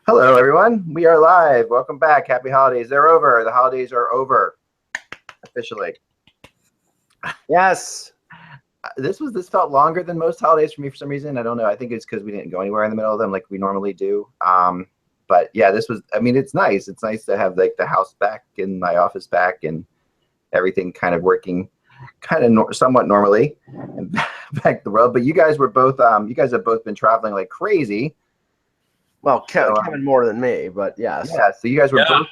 Hello, everyone. We are live. Welcome back. Happy holidays. They're over. The holidays are over officially. Yes. This felt longer than most holidays for me for some reason. I don't know. I think it's because we didn't go anywhere in the middle of them like we normally do. But yeah, this was. I mean, it's nice. It's nice to have like the house back and my office back and everything kind of working, somewhat normally and back to the world. But you guys were both. You guys have both been traveling like crazy. Well, Kevin more than me, but yes. Yeah. So you guys were both.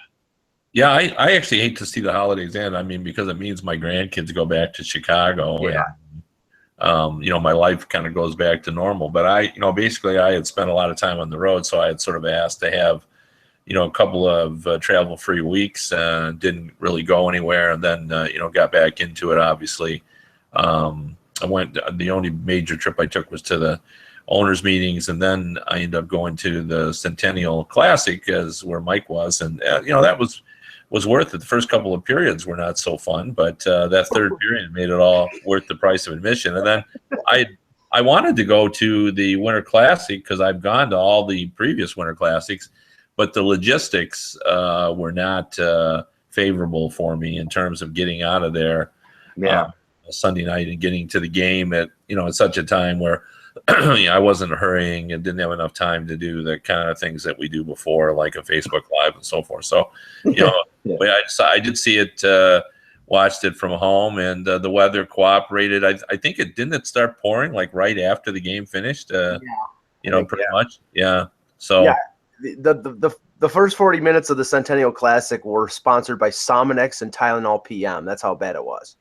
Yeah, I actually hate to see the holidays end. I mean, because it means my grandkids go back to Chicago. Yeah. And, my life kind of goes back to normal. But basically I had spent a lot of time on the road, so I had sort of asked to have, a couple of travel-free weeks and didn't really go anywhere. And then, got back into it, obviously. The only major trip I took was to the owners meetings, and then I ended up going to the Centennial Classic where Mike was, and that was worth it. The first couple of periods were not so fun, but that third period made it all worth the price of admission. And then I wanted to go to the Winter Classic because I've gone to all the previous Winter Classics, but the logistics were not favorable for me in terms of getting out of there Sunday night and getting to the game at such a time where I wasn't hurrying and didn't have enough time to do the kind of things that we do before, like a Facebook Live and so forth. So, I did see it, watched it from home, and the weather cooperated. I think it start pouring like right after the game finished. Pretty much. Yeah. So the first 40 minutes of the Centennial Classic were sponsored by Sominex and Tylenol PM. That's how bad it was.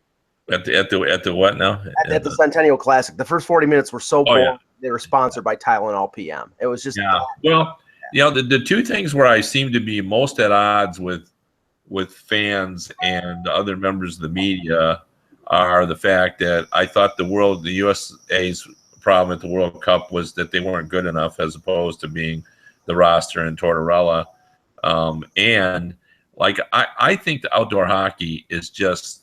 At the what now? At the Centennial Classic, the first 40 minutes were so boring. They were sponsored by Tylenol PM. It was just Well, the two things where I seem to be most at odds with fans and other members of the media are the fact that I thought the USA's problem at the World Cup was that they weren't good enough, as opposed to being the roster in Tortorella. And like I think the outdoor hockey is just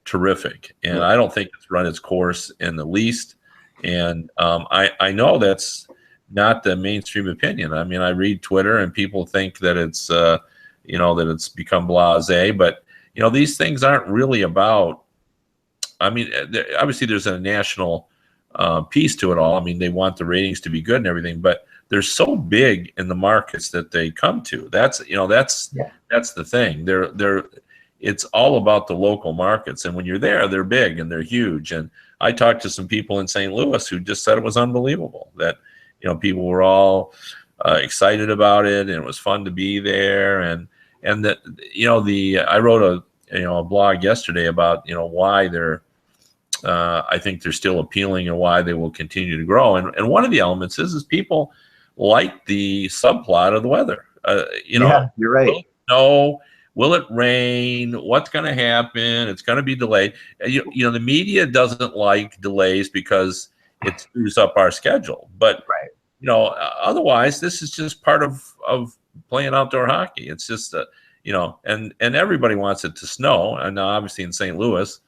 terrific, and I don't think it's run its course in the least. And I know that's not the mainstream opinion. I mean, I read Twitter and people think that it's that it's become blasé, but these things aren't really about. I mean, obviously there's a national piece to it all. I mean, they want the ratings to be good and everything, but they're so big in the markets that they come to. That's the thing. It's all about the local markets, and when you're there, they're big and they're huge. And I talked to some people in St. Louis who just said it was unbelievable that people were all excited about it, and it was fun to be there. And that I wrote a blog yesterday about why they're I think they're still appealing and why they will continue to grow. And one of the elements is people like the subplot of the weather. You're right. Will it rain? What's going to happen? It's going to be delayed. The media doesn't like delays because it screws up our schedule. But otherwise, this is just part of playing outdoor hockey. It's just and everybody wants it to snow. And now, obviously, in St. Louis,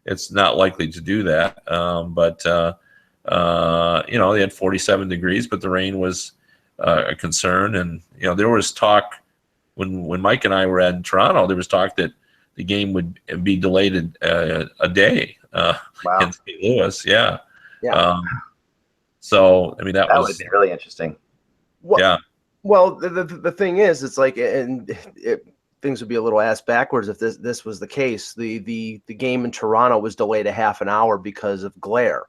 it's not likely to do that. But they had 47 degrees, but the rain was a concern. And there was talk. When Mike and I were in Toronto, there was talk that the game would be delayed a day in St. Louis. Yeah. So I mean that would be really interesting. Well, Well, the thing is, it's like, things would be a little ass backwards if this was the case. The game in Toronto was delayed a half an hour because of glare.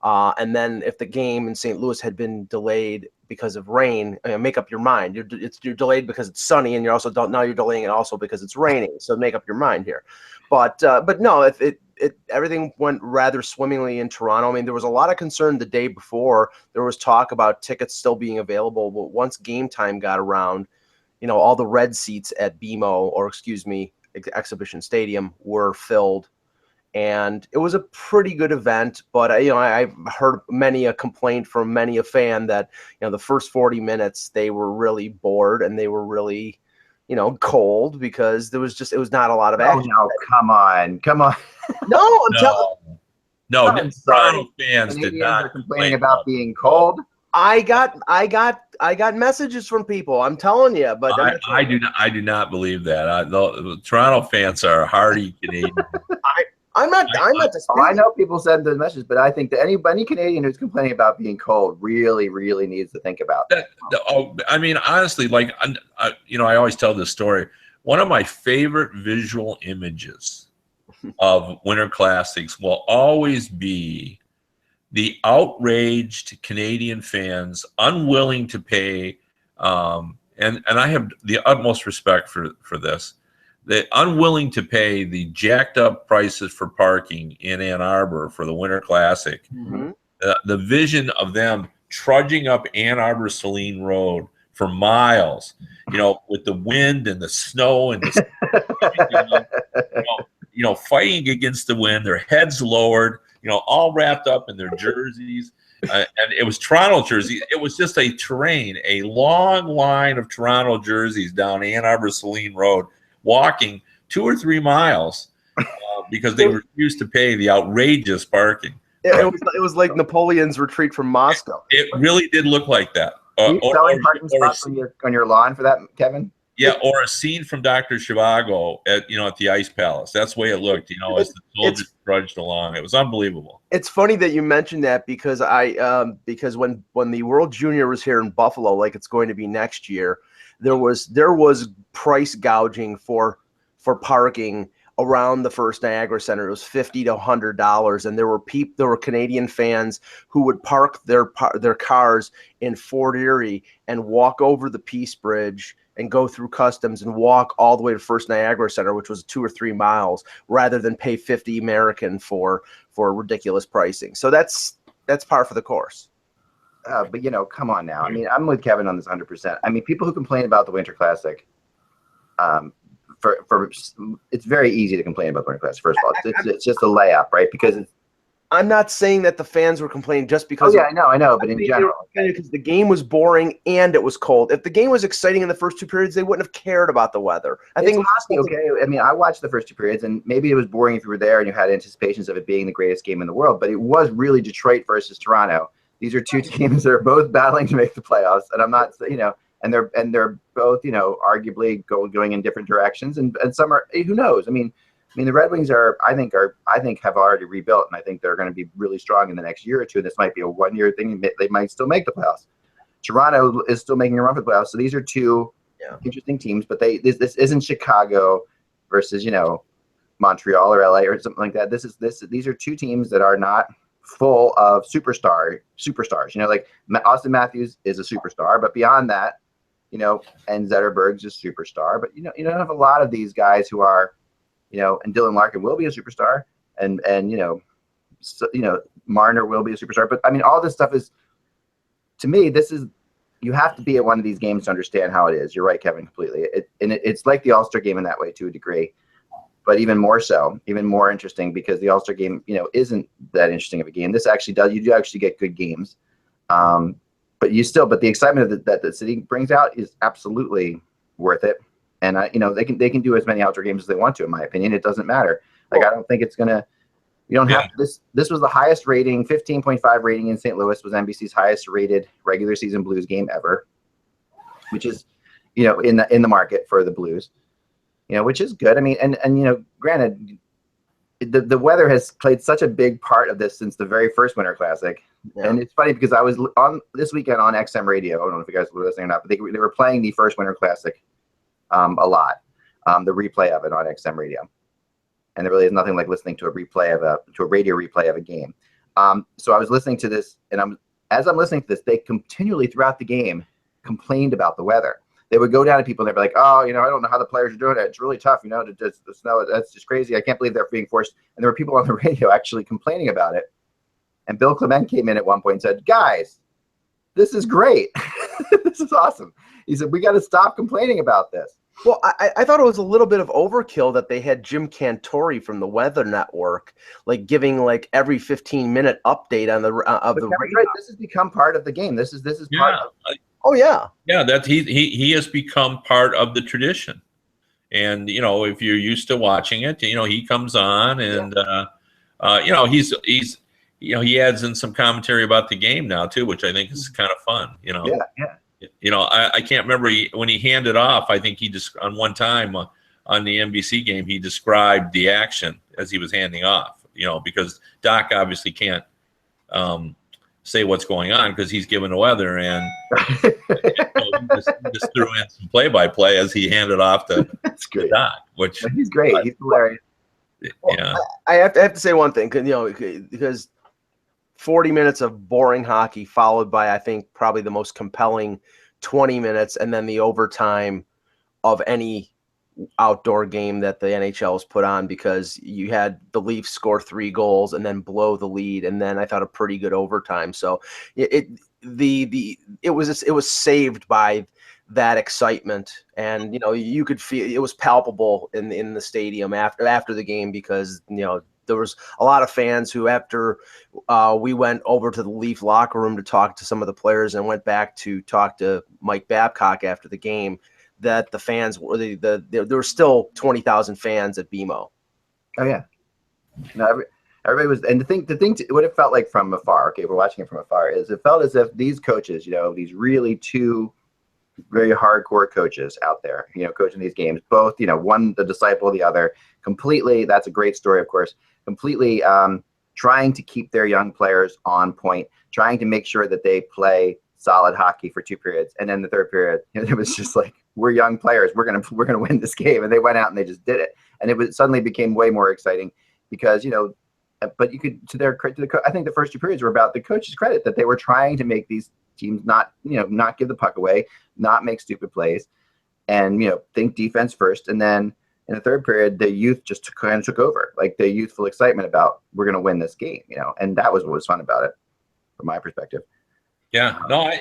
And then if the game in St. Louis had been delayed because of rain, make up your mind. You're delayed because it's sunny, and you're also now you're delaying it also because it's raining. So make up your mind here. But no, if everything went rather swimmingly in Toronto. I mean, there was a lot of concern the day before. There was talk about tickets still being available, but once game time got around, all the red seats at Exhibition Stadium were filled. And it was a pretty good event, but I've heard many a complaint from many a fan that the first 40 minutes they were really bored and they were really cold because it was not a lot of action. Oh, no, come on. No, Toronto fans did not complain about being cold. I got messages from people. I'm telling you, but I do not believe that. The Toronto fans are hardy Canadians. I'm not disputing. I know people send the message, but I think that any Canadian who's complaining about being cold really, really needs to think about that. I mean, honestly, like, I always tell this story. One of my favorite visual images of Winter Classics will always be the outraged Canadian fans unwilling to pay, and I have the utmost respect for this. They're unwilling to pay the jacked up prices for parking in Ann Arbor for the Winter Classic. Mm-hmm. The vision of them trudging up Ann Arbor Saline Road for miles, with the wind and the snow and the fighting against the wind, their heads lowered, all wrapped up in their jerseys. And it was Toronto jerseys. It was just a long line of Toronto jerseys down Ann Arbor Saline Road, walking 2 or 3 miles because they refused to pay the outrageous parking. It was like Napoleon's retreat from Moscow. It really did look like that. Are you selling parking spots on your lawn for that, Kevin? Yeah, or a scene from Dr. Zhivago at the Ice Palace. That's the way it looked, as the soldiers trudged along. It was unbelievable. It's funny that you mentioned that because because when the World Junior was here in Buffalo, like it's going to be next year, there was price gouging for parking around the First Niagara Center. It was $50 to $100, and there were Canadian fans who would park their cars in Fort Erie and walk over the Peace Bridge and go through customs and walk all the way to First Niagara Center, which was 2 or 3 miles, rather than pay $50 American for ridiculous pricing. So that's par for the course. But come on now. I mean, I'm with Kevin on this 100%. I mean, people who complain about the Winter Classic, it's very easy to complain about the Winter Classic. First of all, it's just a layup, right? Because I'm not saying that the fans were complaining just because. Oh yeah, I know, but in general, because the game was boring and it was cold. If the game was exciting in the first 2 periods, they wouldn't have cared about the weather. I think hockey, okay. I mean, I watched the first 2 periods, and maybe it was boring if you were there and you had anticipations of it being the greatest game in the world. But it was really Detroit versus Toronto. These are 2 teams that are both battling to make the playoffs, and I'm not, and they're both, arguably going in different directions, and some are, who knows? I mean, the Red Wings I think have already rebuilt, and I think they're going to be really strong in the next year or two. This might be a 1-year thing. They might still make the playoffs. Toronto is still making a run for the playoffs. So these are 2 interesting teams, but this isn't Chicago versus, Montreal or LA or something like that. These are 2 teams that are not full of superstars. Like Austin Matthews is a superstar, but beyond that, and Zetterberg's a superstar, but you don't have a lot of these guys who are, and Dylan Larkin will be a superstar, and Marner will be a superstar. But I mean, all this stuff is, to me, you have to be at one of these games to understand how it is. You're right, Kevin, completely. It's like the All-Star game in that way to a degree, but even more so, even more interesting, because the All-Star game, isn't that interesting of a game. This actually you do actually get good games. But the excitement that the city brings out is absolutely worth it. And they can do as many outdoor games as they want to. In my opinion, it doesn't matter. Like, I don't think it's gonna. You don't have to. This was the highest rating, 15.5 rating in St. Louis, was NBC's highest rated regular season Blues game ever, which is, in the market for the Blues, which is good. I mean, and granted, the weather has played such a big part of this since the very first Winter Classic. Yeah. And it's funny because I was on this weekend on XM radio. I don't know if you guys were listening or not, but they were playing the first Winter Classic a lot, the replay of it on XM radio. And there really is nothing like listening to a radio replay of a game. So I was listening to this, and as I'm listening to this, they continually throughout the game complained about the weather. They would go down to people and they'd be like, "Oh, I don't know how the players are doing it. It's really tough, the snow. That's just crazy. I can't believe they're being forced." And there were people on the radio actually complaining about it. And Bill Clement came in at one point and said, "Guys, this is great. This is awesome." He said, "We got to stop complaining about this." Well, I thought it was a little bit of overkill that they had Jim Cantori from the Weather Network, like giving like every 15-minute update on the right. This has become part of the game. This is part of. Oh yeah. Yeah, that he has become part of the tradition. And if you're used to watching it, he comes on and he's he adds in some commentary about the game now too, which I think is kind of fun. I can't remember when he handed off. I think he just on one time on the NBC game, he described the action as he was handing off. Because Doc obviously can't say what's going on because he's given the weather, and he just threw in some play-by-play as he handed off to Doc. Which he's great. He's hilarious. Yeah, I have to say one thing, because 40 minutes of boring hockey followed by, I think, probably the most compelling 20 minutes, and then the overtime of any outdoor game that the NHL has put on, because you had the Leafs score 3 goals and then blow the lead, and then I thought a pretty good overtime. So it was saved by that excitement, and you could feel it was palpable in the stadium after the game, because there was a lot of fans who, after we went over to the Leaf locker room to talk to some of the players and went back to talk to Mike Babcock after the game, that the fans were there were still 20,000 fans at BMO. Oh yeah, no, everybody was, and what it felt like from afar. Okay, we're watching it from afar. Is it felt as if these coaches, these really 2 very hardcore coaches out there, coaching these games, both, one the disciple, the other completely. That's a great story, of course. Completely trying to keep their young players on point, trying to make sure that they play solid hockey for 2 periods, and then the third period, it was just like, we're young players, we're gonna win this game, and they went out and they just did it, and it suddenly became way more exciting because but you could, I think the first 2 periods were about the coach's credit, that they were trying to make these teams not give the puck away, not make stupid plays, and think defense first, and then in the third period, the youth just kind of took over, like the youthful excitement about we're gonna win this game, and that was what was fun about it, from my perspective. Yeah, no,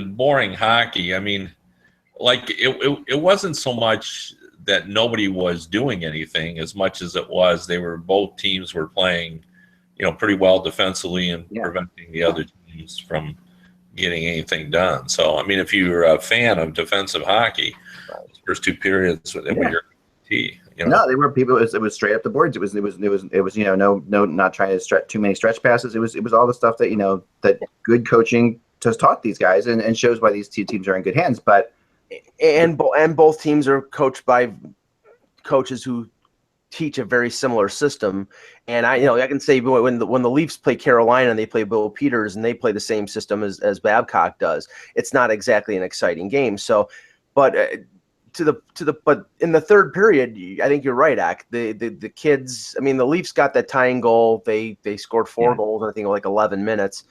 boring hockey. I mean, like it wasn't so much that nobody was doing anything as much as it was both teams were playing, pretty well defensively and preventing the other teams from getting anything done. So, I mean, if you're a fan of defensive hockey, those first 2 periods were your tea. No, they were people. It was straight up the boards. It was no, not trying to stretch too many stretch passes. It was all the stuff that that good coaching has taught these guys, and shows why these 2 teams are in good hands. But both teams are coached by coaches who teach a very similar system. And I can say when the Leafs play Carolina and they play Bill Peters and they play the same system as Babcock does, it's not exactly an exciting game. So, but. But in the third period, I think you're right, Ak. The kids, I mean, the Leafs got that tying goal. They scored 4 goals in, I think, like 11 minutes.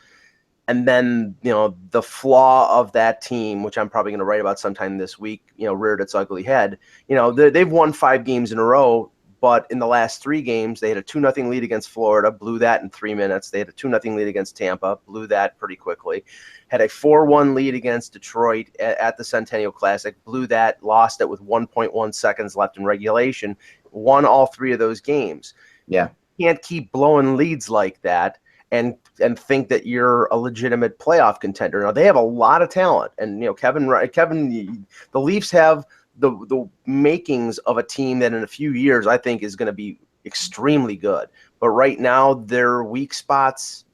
And then, the flaw of that team, which I'm probably going to write about sometime this week, reared its ugly head. They've won 5 games in a row, but in the last 3 games, they had a 2-0 lead against Florida, blew that in 3 minutes. They had a 2-0 lead against Tampa, blew that pretty quickly. Had a 4-1 lead against Detroit at the Centennial Classic, blew that, lost it with 1.1 seconds left in regulation, won all 3 of those games. Yeah. You can't keep blowing leads like that and think that you're a legitimate playoff contender. Now, they have a lot of talent, and Kevin, the Leafs have the makings of a team that in a few years I think is going to be extremely good. But right now, their weak spots,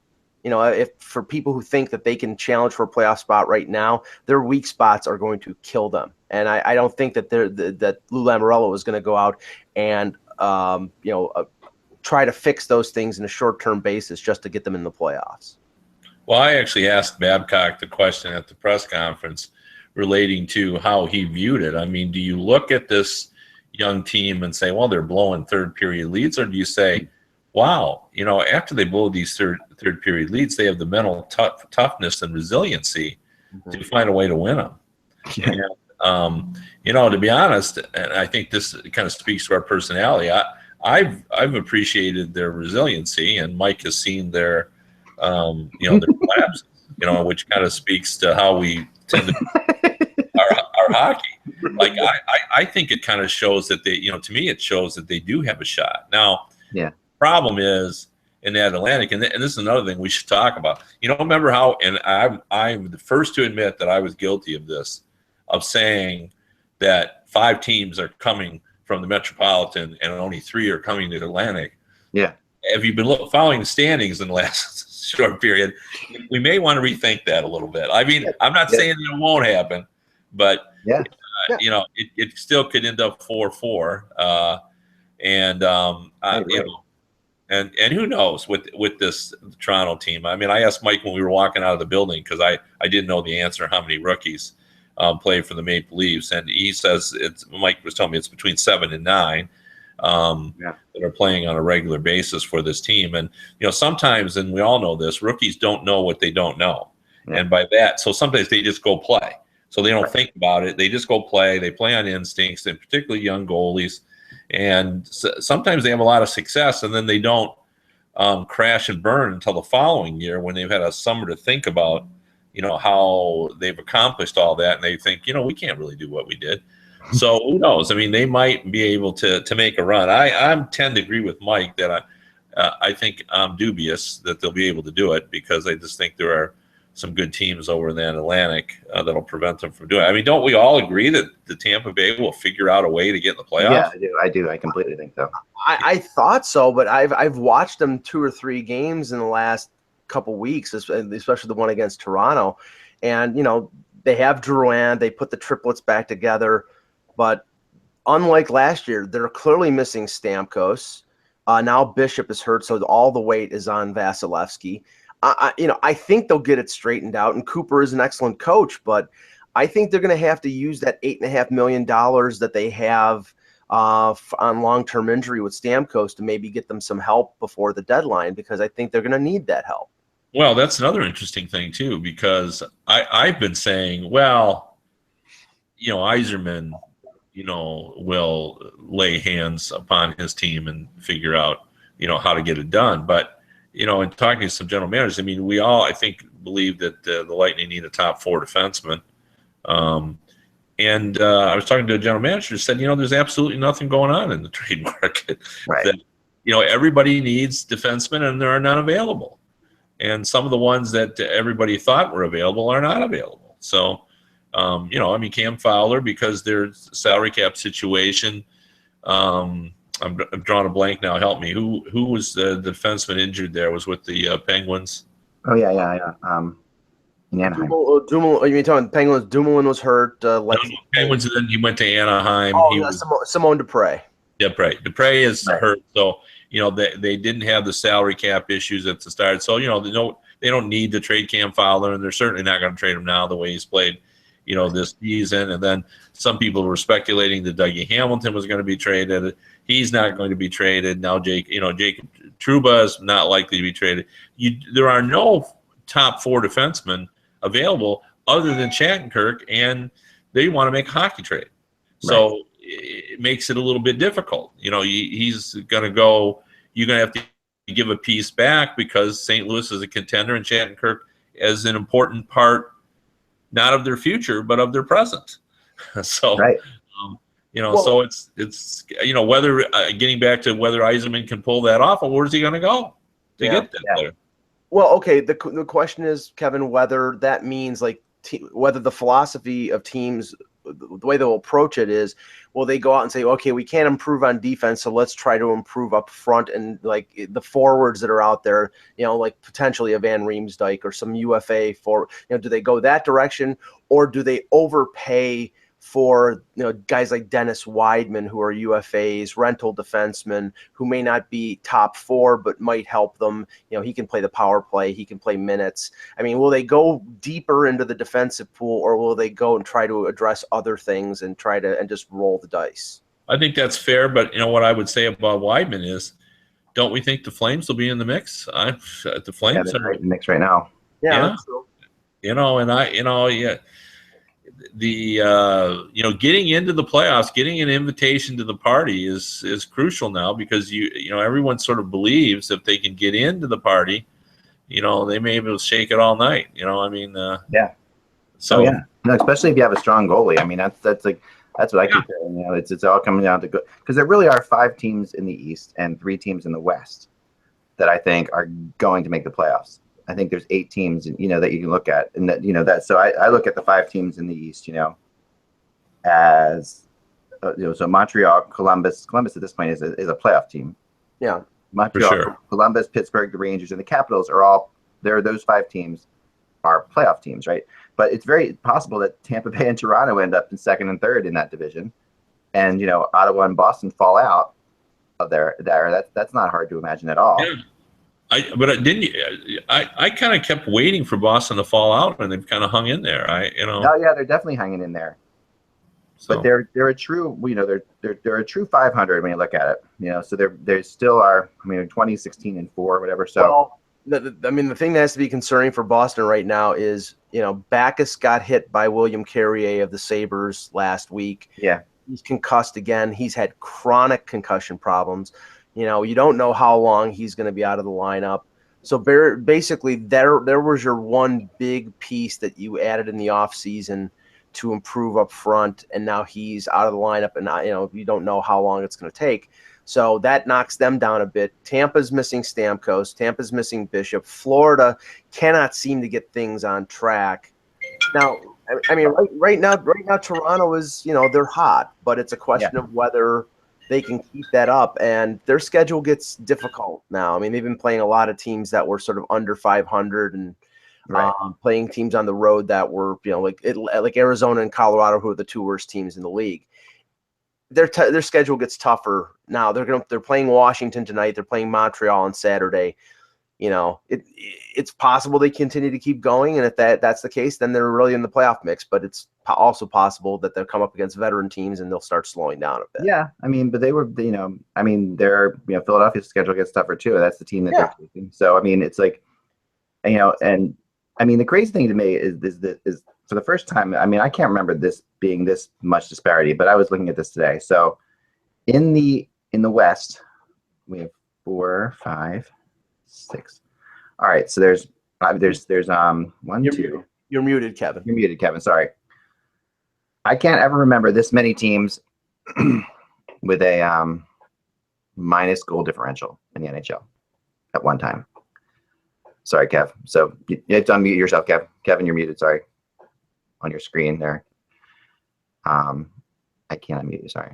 if for people who think that they can challenge for a playoff spot right now, their weak spots are going to kill them. And I don't think that that Lou Lamoriello is going to go out and try to fix those things in a short-term basis just to get them in the playoffs. Well, I actually asked Babcock the question at the press conference relating to how he viewed it. I mean, do you look at this young team and say, well, they're blowing third period leads, or do you say, wow, after they blow these third period leads, they have the mental toughness and resiliency to find a way to win them? Yeah. And, to be honest, and I think this kind of speaks to our personality, I've appreciated their resiliency, and Mike has seen their their collapses, which kind of speaks to how we tend to our hockey. Like I think it kind of shows that they, to me, it shows that they do have a shot. Now, problem is in that Atlantic, and this is another thing we should talk about. Remember how, and I'm the first to admit that I was guilty of this, of saying that 5 teams are coming from the Metropolitan and only 3 are coming to the Atlantic. Yeah. if you've been following the standings in the last short period, we may want to rethink that a little bit. I mean, I'm not saying that it won't happen, but you know, it still could end up 4-4, and you know, and who knows with this Toronto team. I mean, I asked Mike when we were walking out of the building because I didn't know the answer how many rookies play for the Maple Leafs, and he says Mike was telling me it's between 7 and 9 that are playing on a regular basis for this team. And you know, sometimes, and we all know this, rookies don't know what they don't know, and by that, so sometimes they just go play. So they don't think about it. They just go play. They play on instincts, and particularly young goalies. And sometimes they have a lot of success, and then they don't crash and burn until the following year when they've had a summer to think about, you know, how they've accomplished all that, and they think, you know, we can't really do what we did. So who knows? I mean, they might be able to make a run. I tend to agree with Mike that I think I'm dubious that they'll be able to do it, because I just think there are some good teams over in the Atlantic that'll prevent them from doing it. I mean, don't we all agree that the Tampa Bay will figure out a way to get in the playoffs? Yeah, I do. I completely think so. I thought so, but I've watched them 2 or 3 games in the last couple weeks, especially the one against Toronto. And, you know, they have Drouin, they put the triplets back together, but unlike last year, they're clearly missing Stamkos. Now Bishop is hurt, so all the weight is on Vasilevsky. I think they'll get it straightened out, and Cooper is an excellent coach, but I think they're going to have to use that $8.5 million that they have on long-term injury with Stamkos to maybe get them some help before the deadline, because I think they're going to need that help. Well, that's another interesting thing too, because I've been saying, well, you know, Yzerman, you know, will lay hands upon his team and figure out, you know, how to get it done, but you know, in talking to some general managers, I mean, we all, I think, believe that the Lightning need a top 4 defenseman. And I was talking to a general manager who said, you know, there's absolutely nothing going on in the trade market. That, you know, everybody needs defensemen, and there are none available. And some of the ones that everybody thought were available are not available. So, you know, I mean, Cam Fowler, because there's a salary cap situation. I'm drawing a blank now. Help me. Who was the defenseman injured there? Was with the Penguins? Oh yeah. In Anaheim. You mean talking Penguins? Dumoulin was hurt. Penguins, and then he went to Anaheim. Simone Dupre. Dupre is hurt. So you know they didn't have the salary cap issues at the start. So you know they don't need to trade Cam Fowler, and they're certainly not going to trade him now the way he's played, you know, this season. And then some people were speculating that Dougie Hamilton was going to be traded. He's not going to be traded. Now Jacob Trouba is not likely to be traded. There are no top 4 defensemen available other than Shattenkirk, and they want to make a hockey trade. So it makes it a little bit difficult. You know, he's going to go, you're going to have to give a piece back because St. Louis is a contender, and Shattenkirk is an important part, not of their future, but of their present. So, you know, so it's you know, whether getting back to whether Yzerman can pull that off, or where's he going to go to get that player? Well, okay. The question is, Kevin, whether that means like whether the philosophy of teams, the way they'll approach it is, will they go out and say, okay, we can't improve on defense, so let's try to improve up front, and like the forwards that are out there, you know, like potentially a Van Riemsdyk or some UFA for, you know, do they go that direction, or do they overpay for, you know, guys like Dennis Weidman, who are UFAs, rental defensemen, who may not be top 4, but might help them. You know, he can play the power play, he can play minutes. I mean, will they go deeper into the defensive pool, or will they go and try to address other things and just roll the dice? I think that's fair, but you know what I would say about Weidman is, don't we think the Flames will be in the mix? The Flames are in the mix right now. Yeah. You know, and you know, getting into the playoffs, getting an invitation to the party is crucial now, because you know, everyone sort of believes if they can get into the party, you know, they may be able to shake it all night. You know, I mean, So no, especially if you have a strong goalie. I mean, that's what I keep saying. You know, it's all coming down to good, because there really are 5 teams in the East and 3 teams in the West that I think are going to make the playoffs. I think there's 8 teams, you know, that you can look at, and that, you know, that. So I look at the 5 teams in the East, you know, as you know, so Montreal, Columbus at this point is a playoff team. Yeah. Montreal, sure. Columbus, Pittsburgh, the Rangers, and the Capitals are all there. Those 5 teams are playoff teams, right? But it's very possible that Tampa Bay and Toronto end up in 2nd and 3rd in that division, and Ottawa and Boston fall out of there. That's not hard to imagine at all. Yeah. I kind of kept waiting for Boston to fall out, and they've kind of hung in there. Oh yeah, they're definitely hanging in there. So. But they're a true, they're a true 500 when you look at it. So they still are. 20, 16, and 4, whatever. So. Well, the thing that has to be concerning for Boston right now is, Backes got hit by William Carrier of the Sabres last week. Yeah. He's concussed again. He's had chronic concussion problems. You don't know how long he's going to be out of the lineup. So basically, there was your one big piece that you added in the offseason to improve up front, and now he's out of the lineup, and you don't know how long it's going to take. So that knocks them down a bit. Tampa's missing Stamkos. Tampa's missing Bishop. Florida cannot seem to get things on track. Now, right now, Toronto is, they're hot, but it's a question of whether they can keep that up, and their schedule gets difficult now. They've been playing a lot of teams that were sort of under 500, and playing teams on the road that were, like Arizona and Colorado, who are the 2 worst teams in the league. Their schedule gets tougher now. They're playing Washington tonight. They're playing Montreal on Saturday. It's possible they continue to keep going, and if that's the case, then they're really in the playoff mix. But it's also possible that they'll come up against veteran teams and they'll start slowing down a bit. Yeah, but they were, their Philadelphia's schedule gets tougher too. That's the team that they're taking. So it's like, and the crazy thing to me is for the first time. I can't remember this being this much disparity, but I was looking at this today. So in the West, we have 4, 5, 6. All right, so there's 1, 2. You're muted, Kevin. You're muted, Kevin. Sorry. I can't ever remember this many teams with a minus goal differential in the NHL at one time. Sorry, Kev. So you have to unmute yourself, Kev. Kevin, you're muted. Sorry, on your screen there. I can't unmute you. Sorry.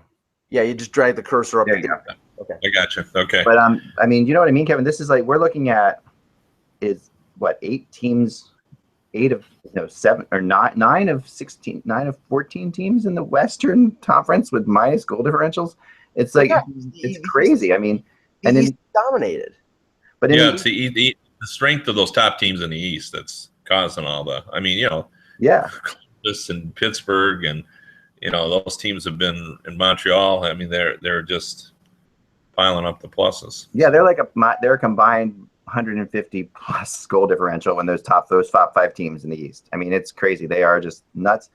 Yeah, you just drag the cursor up. There you go. Okay. I got you. Okay. But you know what I mean, Kevin? This is like we're looking at is what 8 teams, 8 of 7 or 9 of 16, 9 of 14 teams in the Western Conference with minus goal differentials. It's like it's crazy. And he's dominated. But it's the strength of those top teams in the East that's causing all the. Columbus and Pittsburgh and those teams have been in Montreal. They're just piling up the pluses. Yeah, they're a combined 150 plus goal differential when those top 5 teams in the East. It's crazy. They are just nuts.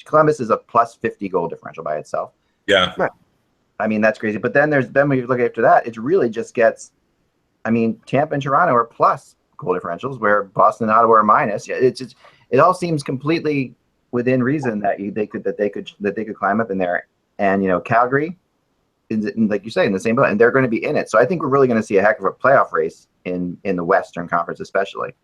Columbus is a plus 50 goal differential by itself. Yeah. Right. That's crazy. But then when you look after that, it really just gets. Tampa and Toronto are plus goal differentials, where Boston and Ottawa are minus. Yeah, it all seems completely within reason that they could climb up in there. And Calgary is, like you say, in the same boat, and they're going to be in it. So I think we're really going to see a heck of a playoff race in the Western Conference, especially.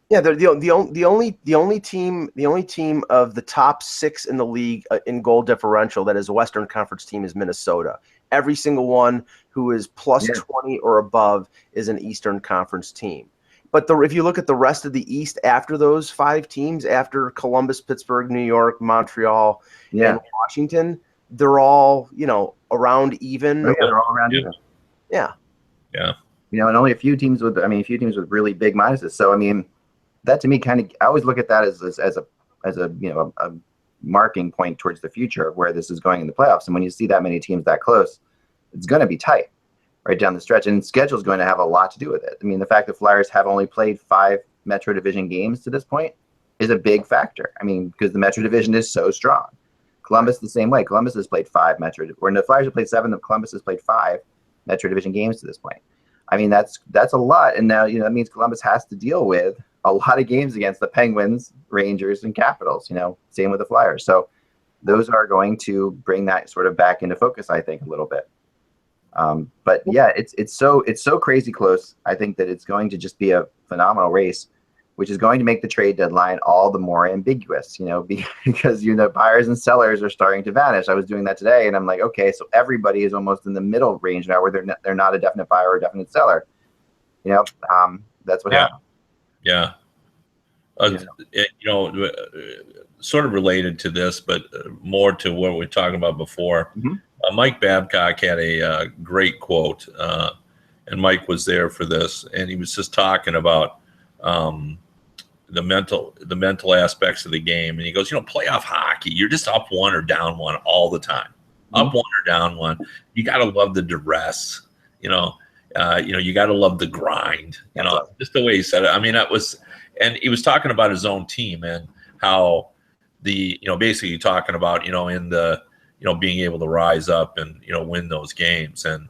Yeah, they're the only team of the top 6 in the league in goal differential that is a Western Conference team is Minnesota. Every single one who is plus 20 or above is an Eastern Conference team. But if you look at the rest of the East after those 5 teams, after Columbus, Pittsburgh, New York, Montreal, and Washington, they're all around even. Yeah, they're all around even. Yeah. Yeah. And only a few teams with really big minuses. So that to me I always look at that as a marking point towards the future of where this is going in the playoffs. And when you see that many teams that close, it's going to be tight right down the stretch, and schedule is going to have a lot to do with it. The fact that Flyers have only played 5 Metro Division games to this point is a big factor. Because the Metro Division is so strong. Columbus the same way. Columbus has played 5 Metro, or the Flyers have played 7. Columbus has played 5 Metro Division games to this point. That's a lot, and now that means Columbus has to deal with a lot of games against the Penguins, Rangers, and Capitals. Same with the Flyers. So those are going to bring that sort of back into focus, I think, a little bit. But yeah, it's so crazy close. I think that it's going to just be a phenomenal race. which is going to make the trade deadline all the more ambiguous, because buyers and sellers are starting to vanish. I was doing that today, and I'm like, okay, so everybody is almost in the middle range now, where they're not a definite buyer or a definite seller. That's what happened. Yeah. Sort of related to this, but more to what we were talking about before. Mm-hmm. Mike Babcock had a great quote, and Mike was there for this, and he was just talking about the mental aspects of the game. And he goes, playoff hockey, you're just up one or down one all the time. Mm-hmm. Up one or down one. You got to love the duress, you got to love the grind, just the way he said it. I mean, and he was talking about his own team and how basically talking about, in the, being able to rise up and, win those games. And,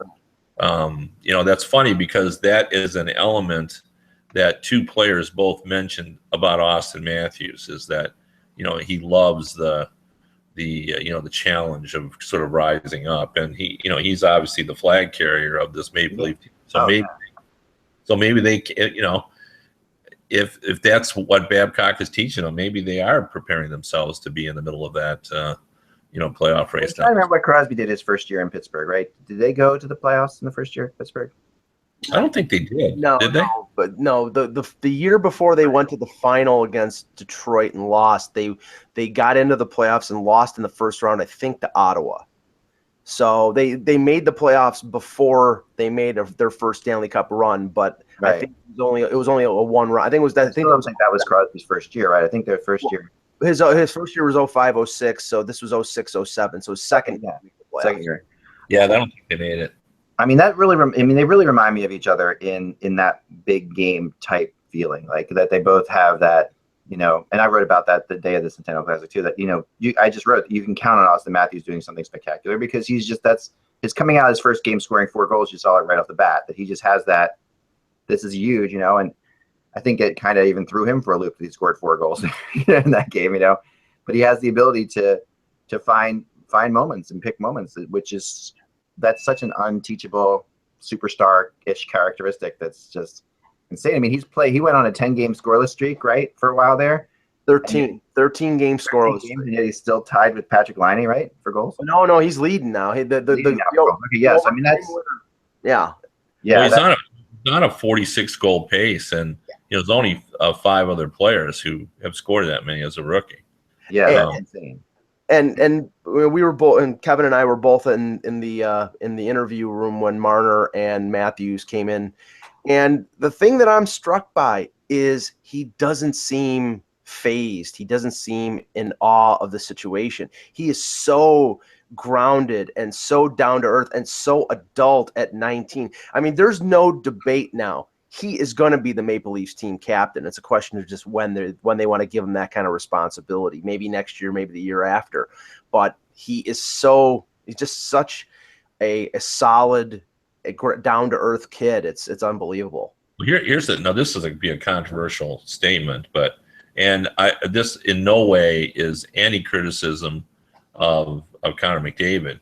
that's funny because that is an element that two players both mentioned about Austin Matthews, is that, he loves the challenge of sort of rising up. And he's obviously the flag carrier of this Maple Leaf team. So maybe they, if that's what Babcock is teaching them, maybe they are preparing themselves to be in the middle of that, playoff race. I remember what Crosby did his first year in Pittsburgh, right? Did they go to the playoffs in the first year at Pittsburgh? I don't think they did. No, did they? No, but no. The year before they went to the final against Detroit and lost, they got into the playoffs and lost in the first round, I think, to Ottawa. So they made the playoffs before they made their first Stanley Cup run, but right. I think it was only a one run. I think that was Crosby's first year, right? I think their first year. His first year was 05-06, so this was 06-07, so his second year. Yeah, I don't think they made it. I mean, they really remind me of each other in that big game type feeling, like that they both have that, and I wrote about that the day of the Centennial Classic too, that, I just wrote, you can count on Austin Matthews doing something spectacular, because that's his coming out his first game scoring 4 goals. You saw it right off the bat, that he just has that, this is huge, and I think it kind of even threw him for a loop that he scored 4 goals in that game, but he has the ability to find moments and pick moments, that's such an unteachable superstar-ish characteristic. That's just insane. I mean, he went on a 10-game scoreless streak, right, for a while there. 13 game scoreless. Games, and yet he's still tied with Patrick Laine, right, for goals? No, he's leading now. Yes, I mean that's yeah. Well, he's on a 46-goal pace, and there's only 5 other players who have scored that many as a rookie. Yeah, that's insane. And we were both, and Kevin and I were both in the interview room when Marner and Matthews came in, and the thing that I'm struck by is he doesn't seem phased. He doesn't seem in awe of the situation. He is so grounded and so down to earth and so adult at 19. I mean, there's no debate now. He is going to be the Maple Leafs team captain. It's a question of just when they want to give him that kind of responsibility. Maybe next year, maybe the year after. But he's just such a solid, down to earth kid. It's unbelievable. Now this is be a controversial statement, and this in no way is any criticism of Connor McDavid.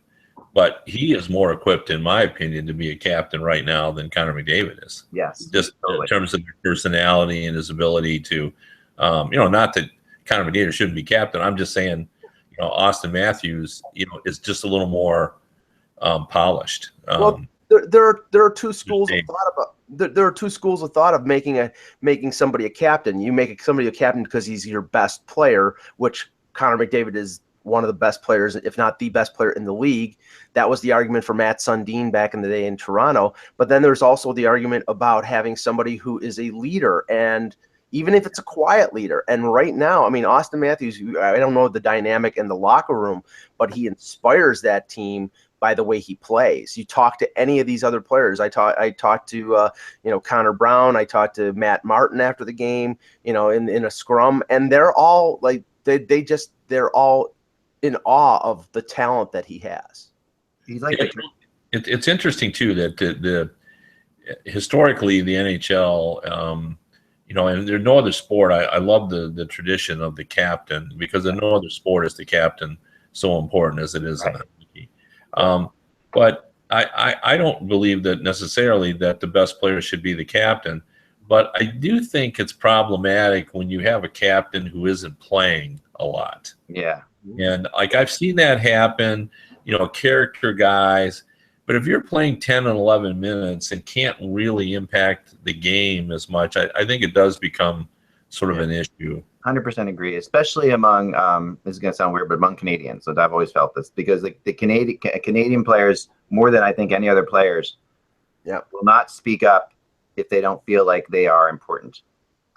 But he is more equipped, in my opinion, to be a captain right now than Connor McDavid is. Yes. Just totally. In terms of his personality and his ability to, not that Connor McDavid shouldn't be captain. I'm just saying, Austin Matthews, is just a little more polished. Well, there are two schools of thought about. There are 2 schools of thought of making somebody a captain. You make somebody a captain because he's your best player, which Connor McDavid is one of the best players, if not the best player in the league. That was the argument for Matt Sundin back in the day in Toronto. But then there's also the argument about having somebody who is a leader, and even if it's a quiet leader. And right now, I mean, Austin Matthews, I don't know the dynamic in the locker room, but he inspires that team by the way he plays. You talk to any of these other players. I talked to Connor Brown. I talked to Matt Martin after the game, in a scrum, and they're all like they're all in awe of the talent that he has. He's like it's interesting too that the historically the NHL, and there's no other sport. I love the tradition of the captain, because in no other sport is the captain so important as it is in hockey. But I don't believe that necessarily that the best player should be the captain, But I do think it's problematic when you have a captain who isn't playing a lot. Yeah. And like I've seen that happen, character guys. But if you're playing 10 and 11 minutes and can't really impact the game as much, I think it does become sort of an issue. 100% agree, especially among, this is going to sound weird, but among Canadians. So I've always felt this because the Canadian players, more than I think any other players, will not speak up if they don't feel like they are important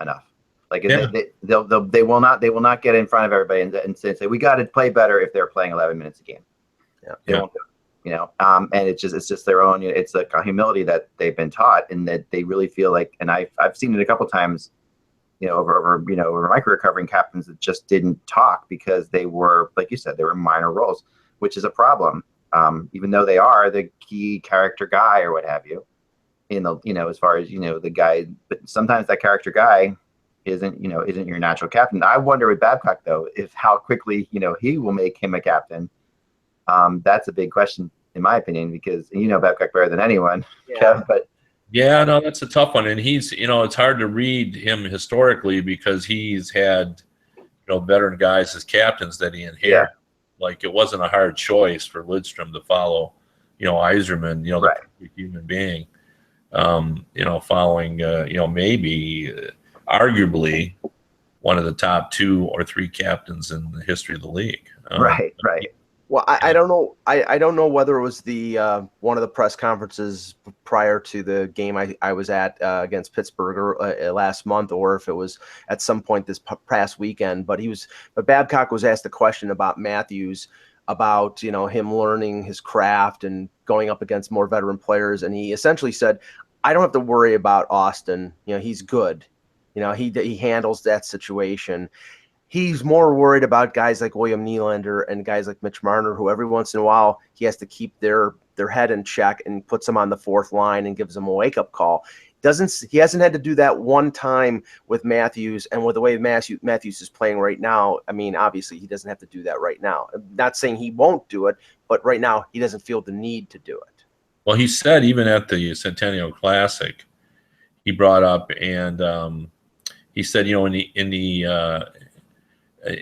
enough. Like they will not get in front of everybody and say we got to play better if they're playing 11 minutes a game. They won't do it, and it's just their own. It's like a humility that they've been taught, and that they really feel like. And I've seen it a couple times, over my career covering captains that just didn't talk because they were, like you said, they were minor roles, which is a problem. Even though they are the key character guy or what have you, in the as far as the guy, but sometimes that character guy isn't your natural captain. I wonder with Babcock though, if how quickly he will make him a captain. That's a big question in my opinion, because Babcock better than anyone. Yeah. But yeah, no, that's a tough one, and he's it's hard to read him historically because he's had veteran guys as captains that he inherited. Like it wasn't a hard choice for Lidstrom to follow Yzerman, the perfect human being. Following maybe arguably one of the top 2 or 3 captains in the history of the league. Right. Well, I don't know. I don't know whether it was the one of the press conferences prior to the game I was at against Pittsburgh last month, or if it was at some point this past weekend. But Babcock was asked a question about Matthews, about him learning his craft and going up against more veteran players, and he essentially said, "I don't have to worry about Austin. He's good. He handles that situation." He's more worried about guys like William Nylander and guys like Mitch Marner, who every once in a while he has to keep their head in check and puts them on the fourth line and gives them a wake-up call. He hasn't had to do that one time with Matthews, and with the way Matthews is playing right now, I mean, obviously he doesn't have to do that right now. I'm not saying he won't do it, but right now he doesn't feel the need to do it. Well, he said even at the Centennial Classic, he brought up, and he said,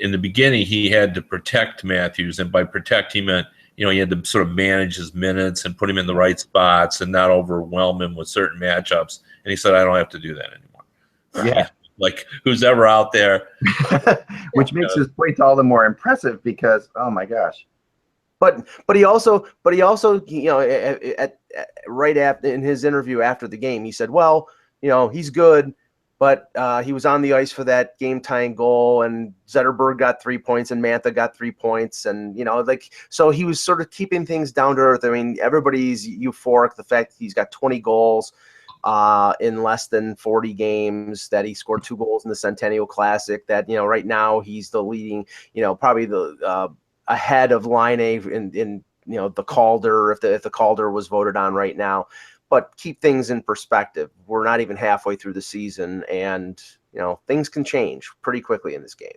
in the beginning, he had to protect Matthews, and by protect, he meant, he had to sort of manage his minutes and put him in the right spots and not overwhelm him with certain matchups. And he said, I don't have to do that anymore. Yeah. Like, who's ever out there. Which makes his point all the more impressive because, oh my gosh. But he also right after, in his interview after the game, he said, well, he's good. But he was on the ice for that game-tying goal, and Zetterberg got 3 points, and Mantha got 3 points, and so he was sort of keeping things down to earth. I mean, everybody's euphoric the fact that he's got 20 goals in less than 40 games, that he scored 2 goals in the Centennial Classic. That right now he's the leading, probably the ahead of Line A in the Calder, if the Calder was voted on right now. But keep things in perspective. We're not even halfway through the season, and things can change pretty quickly in this game.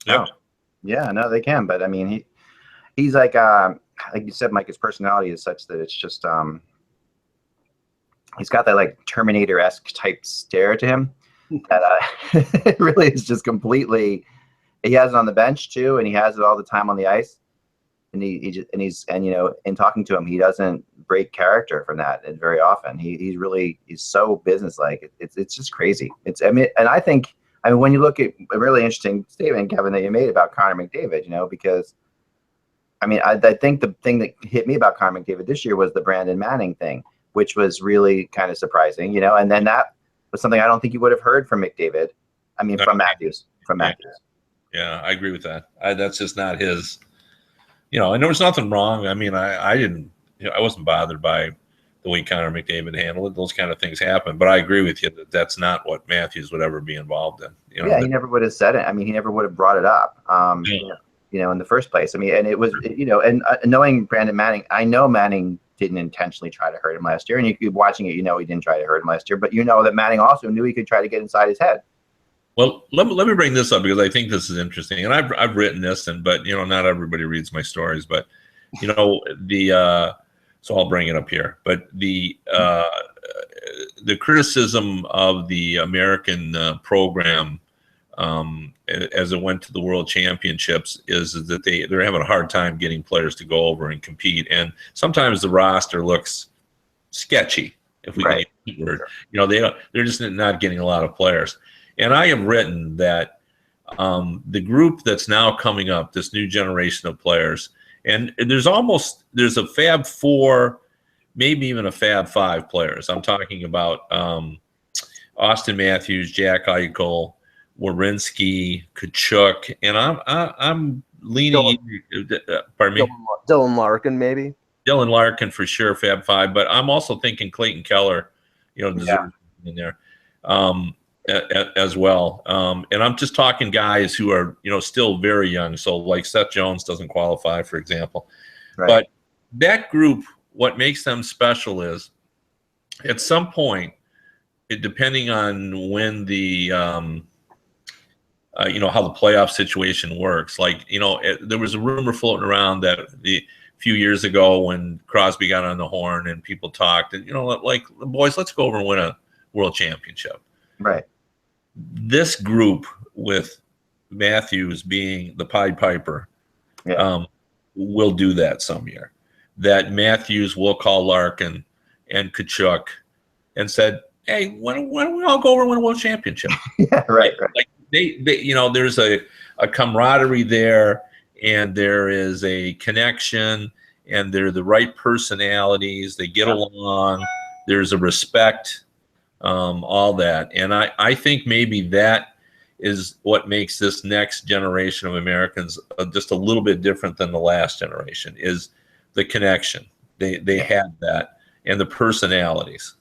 Yeah, yeah, no, they can. But I mean, he's like you said, Mike. His personality is such that it's just he's got that like Terminator-esque type stare to him that it really is just completely. He has it on the bench too, and he has it all the time on the ice. And he's in talking to him, he doesn't break character from that. And very often he's so businesslike. It's just crazy. And I think when you look at a really interesting statement, Kevin, that you made about Connor McDavid, because I think the thing that hit me about Connor McDavid this year was the Brandon Manning thing, which was really kind of surprising, and then that was something I don't think you would have heard from McDavid. From Matthews. Yeah, I agree with that. That's just not his. And there was nothing wrong. I wasn't bothered by the way Connor McDavid handled it. Those kind of things happen. But I agree with you that that's not what Matthews would ever be involved in. He never would have said it. He never would have brought it up, in the first place. And it was, and knowing Brandon Manning, I know Manning didn't intentionally try to hurt him last year. And you keep watching it, he didn't try to hurt him last year. But that Manning also knew he could try to get inside his head. Well, let me bring this up because I think this is interesting, and I've written this, but not everybody reads my stories, but so I'll bring it up here. But the criticism of the American program as it went to the World Championships is that they're having a hard time getting players to go over and compete, and sometimes the roster looks sketchy, if we can use the word. You know, they're just not getting a lot of players. And I have written that the group that's now coming up, this new generation of players, and there's a Fab Four, maybe even a Fab Five players. I'm talking about Austin Matthews, Jack Eichel, Werenski, Kachuk, and I'm leaning. Pardon me, Dylan Larkin, maybe. Dylan Larkin for sure, Fab Five, but I'm also thinking Clayton Keller, deserves in there as well. And I'm just talking guys who are still very young. So like Seth Jones doesn't qualify, for example. Right. But that group, what makes them special is at some point, depending on when the how the playoff situation works. Like, there was a rumor floating around that a few years ago when Crosby got on the horn and people talked and, like, boys, let's go over and win a world championship. Right. This group with Matthews being the Pied Piper will do that some year. That Matthews will call Larkin and Kachuk and said, hey, why don't we all go over and win a world championship? Yeah, right. Like they there's a camaraderie there, and there is a connection, and they're the right personalities. They get along. There's a respect, all that. And I think maybe that is what makes this next generation of Americans just a little bit different than the last generation, is the connection. They had that, and the personalities,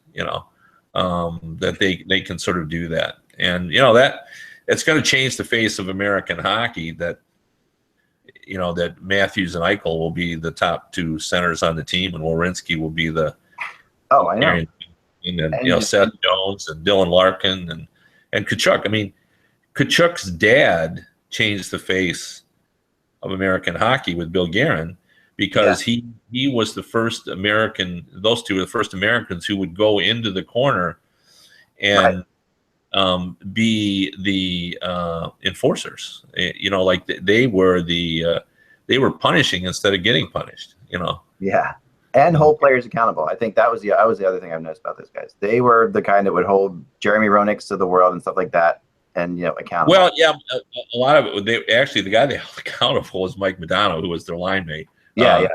that they can sort of do that. And, that it's going to change the face of American hockey, that Matthews and Eichel will be the top two centers on the team, and Werenski will be the I know. And Seth Jones and Dylan Larkin and Kachuk. I mean, Kachuk's dad changed the face of American hockey with Bill Guerin, because he was the first American. Those two were the first Americans who would go into the corner and be the enforcers. Like they were punishing instead of getting punished. Yeah, and hold players accountable. I think that was the other thing I've noticed about those guys. They were the kind that would hold Jeremy Roenick to the world and stuff like that, and accountable. Well, yeah, a lot of it. The guy they held accountable was Mike Modano, who was their line mate. In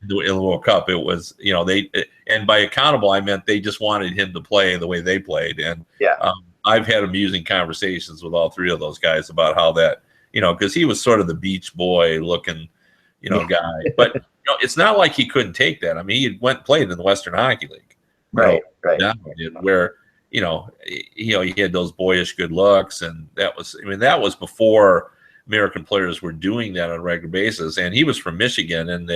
the World Cup, it was and by accountable I meant they just wanted him to play the way they played. And I've had amusing conversations with all three of those guys about how that because he was sort of the beach boy looking guy, but it's not like he couldn't take that. I mean, he played in the Western Hockey League, right. Where he had those boyish good looks, and that was before American players were doing that on a regular basis. And he was from Michigan, and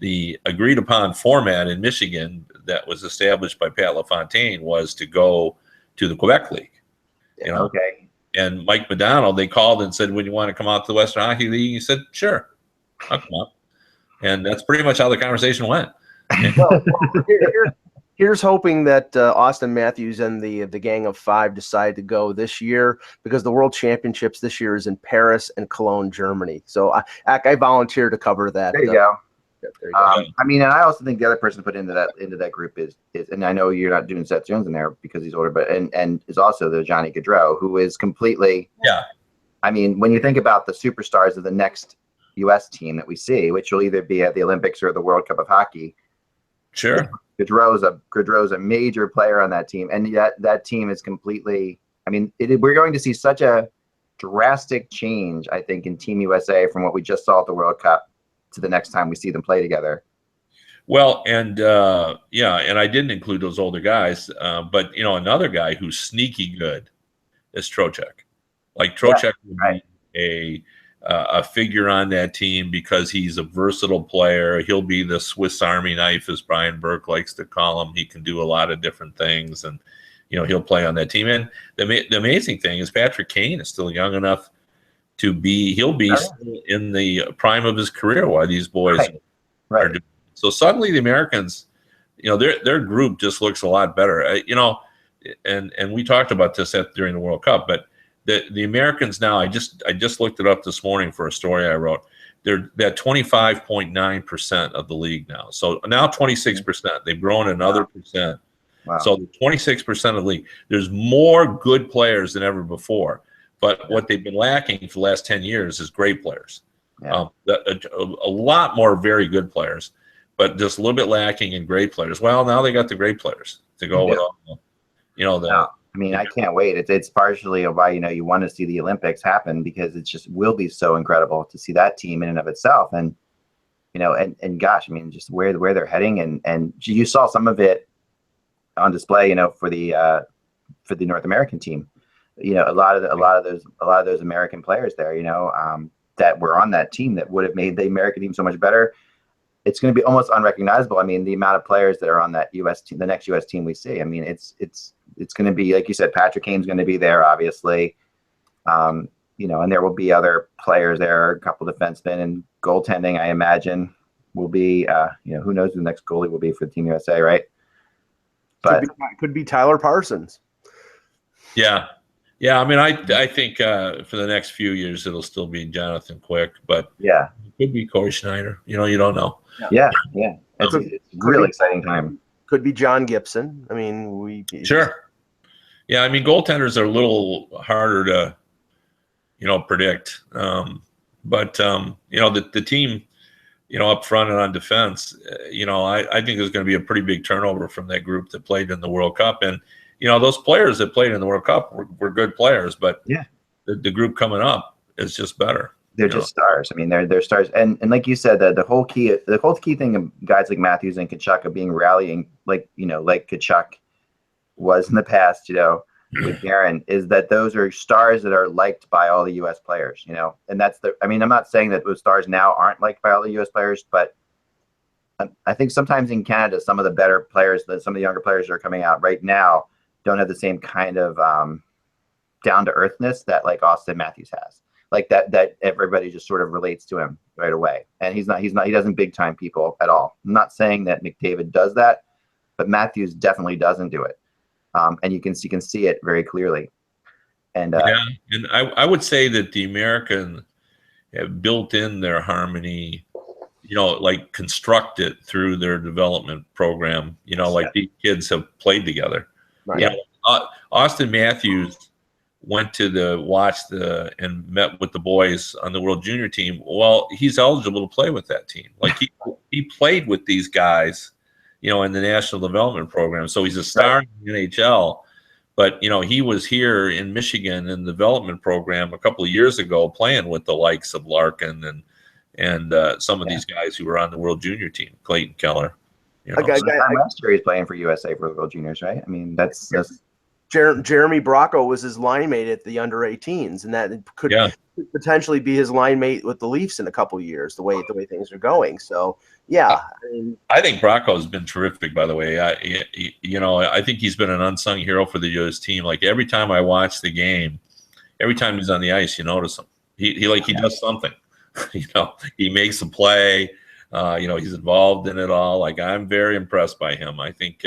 the agreed upon format in Michigan that was established by Pat LaFontaine was to go to the Quebec League. Okay. And Mike Modano, they called and said, "When you want to come out to the Western Hockey League?" He said, "Sure, I'll come up." And that's pretty much how the conversation went. Here's hoping that Austin Matthews and the gang of five decide to go this year, because the World Championships this year is in Paris and Cologne, Germany. So I volunteer to cover that. There you go. I mean, and I also think the other person to put into that group is, and I know you're not doing Seth Jones in there because he's older, but and is also the Johnny Gaudreau, who is completely. Yeah. I mean, when you think about the superstars of the next U.S. team that we see, which will either be at the Olympics or the World Cup of Hockey. Sure. Gaudreau's a major player on that team, and yet that team is completely. I mean, we're going to see such a drastic change, I think, in Team USA from what we just saw at the World Cup to the next time we see them play together. Well, and and I didn't include those older guys, but another guy who's sneaky good is Trocheck. Like Trocheck would be a figure on that team because he's a versatile player. He'll be the Swiss Army knife, as Brian Burke likes to call him. He can do a lot of different things, and he'll play on that team. And the amazing thing is Patrick Kane is still young enough to be. He'll be still in the prime of his career while these boys are doing. So suddenly the Americans, their group just looks a lot better. And we talked about this during the World Cup, but the Americans now, I just looked it up this morning for a story I wrote. They're at 25.9% of the league now. So now 26%. They've grown another percent. Wow. So the 26% of the league. There's more good players than ever before. But what they've been lacking for the last 10 years is great players. Yeah. A lot more very good players, but just a little bit lacking in great players. Well, now they got the great players to go with all. I mean, I can't wait. It's partially why you want to see the Olympics happen, because it just will be so incredible to see that team in and of itself. And and gosh, I mean, just where they're heading, and you saw some of it on display, for the North American team. A lot of those American players there, that were on that team that would have made the American team so much better. It's going to be almost unrecognizable. I mean, the amount of players that are on that U.S. team, the next U.S. team we see. I mean, it's going to be, like you said, Patrick Kane's going to be there, obviously. And there will be other players there, a couple defensemen, and goaltending, I imagine, will be. Who knows who the next goalie will be for Team USA, right? But could be Tyler Parsons. Yeah. I mean, I think for the next few years it'll still be Jonathan Quick, but yeah, it could be Corey Schneider. You don't know. Yeah. It's a really exciting time. Could be John Gibson. I mean, sure. Yeah, I mean, goaltenders are a little harder to, predict. But the team, up front and on defense, I think there's going to be a pretty big turnover from that group that played in the World Cup. And, those players that played in the World Cup were good players, but the group coming up is just better. They're just stars. I mean, they're stars. And like you said, the whole key thing of guys like Matthews and Tkachuk being rallying, like Tkachuk was in the past, with Darren, is that those are stars that are liked by all the U.S. players, and I'm not saying that those stars now aren't liked by all the U.S. players, but I think sometimes in Canada, some of the better players, some of the younger players that are coming out right now don't have the same kind of down to earthness that like Austin Matthews has. Like that everybody just sort of relates to him right away. And he doesn't big time people at all. I'm not saying that McDavid does that, but Matthews definitely doesn't do it. And you can see it very clearly. And and I would say that the American have built in their harmony, like construct it through their development program, like these kids have played together. Right. Yeah. Austin Matthews went to and met with the boys on the World Junior team. Well, he's eligible to play with that team. Like he played with these guys, in the National Development Program. So he's a star in the NHL. But, he was here in Michigan in the development program a couple of years ago playing with the likes of Larkin and some of these guys who were on the World Junior team, Clayton Keller. Last year he's playing for USA for the World Juniors, right? I mean, that's Jeremy Bracco was his line mate at the under-18s, and that could potentially be his line mate with the Leafs in a couple of years, the way things are going. So, I think Bracco's been terrific, by the way. I think he's been an unsung hero for the U.S. team. Like every time I watch the game, every time he's on the ice, you notice him. He does something. He makes a play. He's involved in it all. Like I'm very impressed by him. I think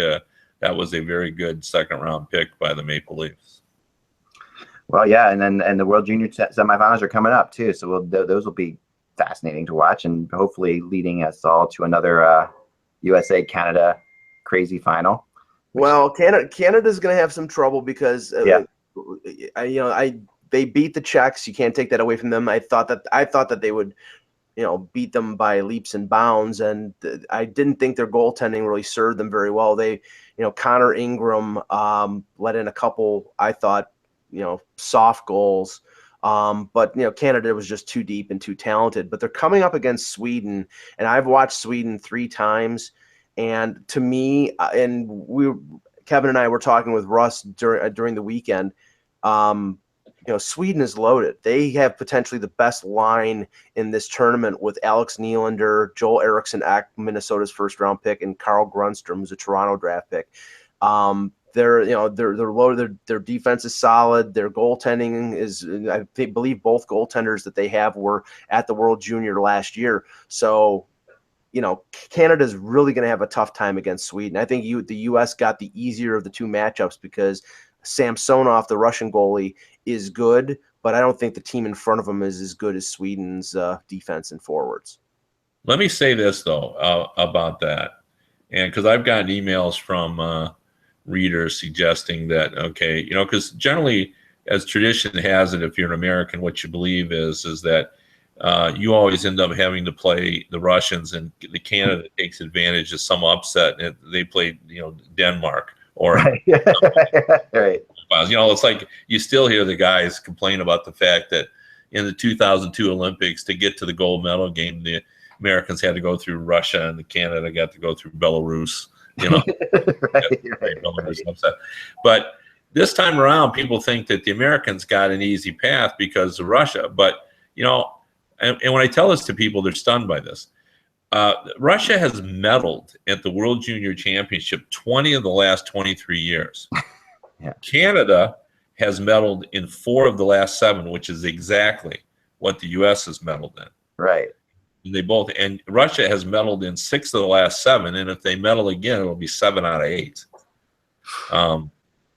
that was a very good second-round pick by the Maple Leafs. Well, yeah, and the World Junior semifinals are coming up too, so those will be fascinating to watch, and hopefully leading us all to another USA Canada crazy final. Well, Canada's going to have some trouble because they beat the Czechs. You can't take that away from them. I thought that they would beat them by leaps and bounds, and I didn't think their goaltending really served them very well. They, Connor Ingram let in a couple, I thought, soft goals, but Canada was just too deep and too talented. But they're coming up against Sweden, and I've watched Sweden 3 times, and to me, and Kevin and I were talking with Russ during the weekend. Sweden is loaded. They have potentially the best line in this tournament with Alex Nylander, Joel Eriksson Ek, Minnesota's first-round pick, and Carl Grundstrom, who's a Toronto draft pick. They're loaded. Their defense is solid. Their goaltending is. I believe both goaltenders that they have were at the World Junior last year. So Canada's really going to have a tough time against Sweden. I think the U.S. got the easier of the two matchups because Samsonov, the Russian goalie, is good, but I don't think the team in front of him is as good as Sweden's defense and forwards. Let me say this, though, about that. And because I've gotten emails from readers suggesting that, okay, because generally, as tradition has it, if you're an American, what you believe is that you always end up having to play the Russians, and the Canada takes advantage of some upset, and they play, Denmark or right. Right. It's like you still hear the guys complain about the fact that in the 2002 Olympics, to get to the gold medal game, the Americans had to go through Russia, and the Canada got to go through Belarus. Right. Upset. But this time around, people think that the Americans got an easy path because of Russia. But and when I tell this to people, they're stunned by this. Russia has medaled at the World Junior Championship 20 of the last 23 years. Yeah. Canada has medaled in 4 of the last 7, which is exactly what the U.S. has medaled in. Right. And Russia has medaled in 6 of the last 7, and if they medal again, it'll be 7 out of 8.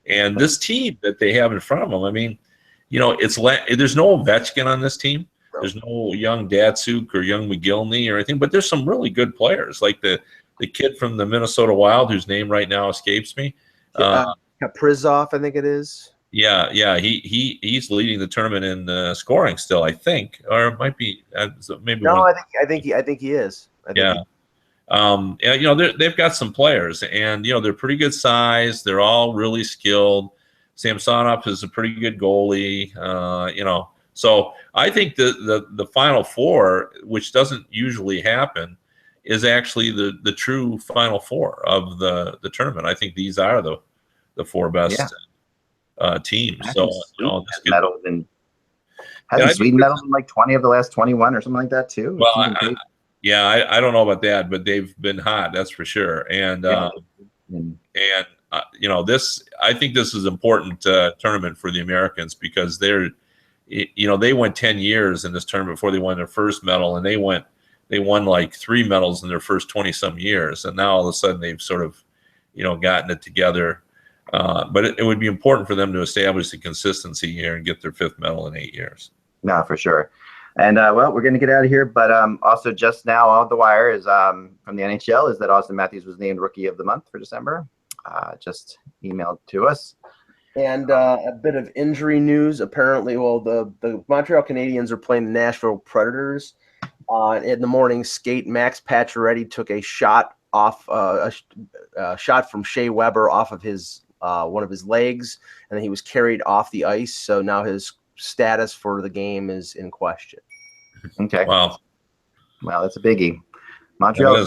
And this team that they have in front of them, there's no Ovechkin on this team. There's no young Datsuk or young McGillney or anything, but there's some really good players, like the kid from the Minnesota Wild, whose name right now escapes me. Kaprizov, I think it is. Yeah, he's leading the tournament in scoring still, I think, or it might be maybe. No, I think he is. They've got some players, and they're pretty good size. They're all really skilled. Samsonov is a pretty good goalie. So I think the Final Four, which doesn't usually happen, is actually the true Final Four of the tournament. I think these are the 4 best teams. So Sweden medaled in like 20 of the last 21 or something like that too. Well, I don't know about that, but they've been hot, that's for sure. And this, I think this is an important tournament for the Americans because they went 10 years in this tournament before they won their first medal, and they won like 3 medals in their first 20 some years, and now all of a sudden they've sort of gotten it together. But it would be important for them to establish the consistency here and get their 5th medal in 8 years. No, for sure. And we're going to get out of here, but also just now on the wire is from the NHL is that Austin Matthews was named Rookie of the Month for December. Just emailed to us. And a bit of injury news. Apparently, the Montreal Canadiens are playing the Nashville Predators. In the morning skate, Max Pacioretty took a shot off a shot from Shea Weber off of his one of his legs, and then he was carried off the ice. So now his status for the game is in question. Okay. Wow, that's a biggie. Montreal.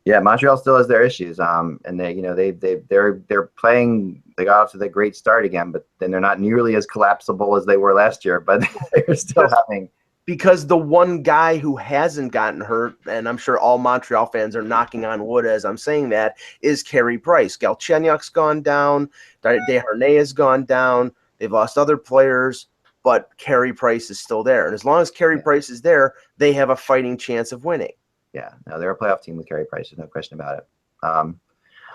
Yeah, Montreal still has their issues. And they're playing. They got off to the great start again, but then they're not nearly as collapsible as they were last year. But they're still having. Because the one guy who hasn't gotten hurt, and I'm sure all Montreal fans are knocking on wood as I'm saying that, is Carey Price. Galchenyuk's gone down. Desharnais has gone down. They've lost other players, but Carey Price is still there. And as long as Carey Price is there, they have a fighting chance of winning. Yeah, no, they're a playoff team with Carey Price. There's no question about it. All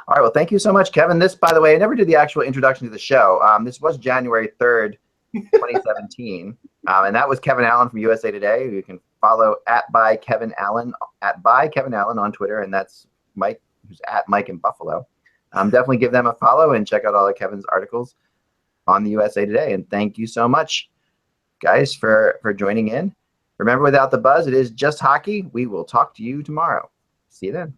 right, well, thank you so much, Kevin. This, by the way, I never did the actual introduction to the show. This was January 3rd, 2017. And that was Kevin Allen from USA Today, who you can follow at by Kevin Allen on Twitter, and that's Mike, who's at Mike in Buffalo. Definitely give them a follow and check out all of Kevin's articles on the USA Today. And thank you so much, guys, for joining in. Remember, without the buzz, it is just hockey. We will talk to you tomorrow. See you then.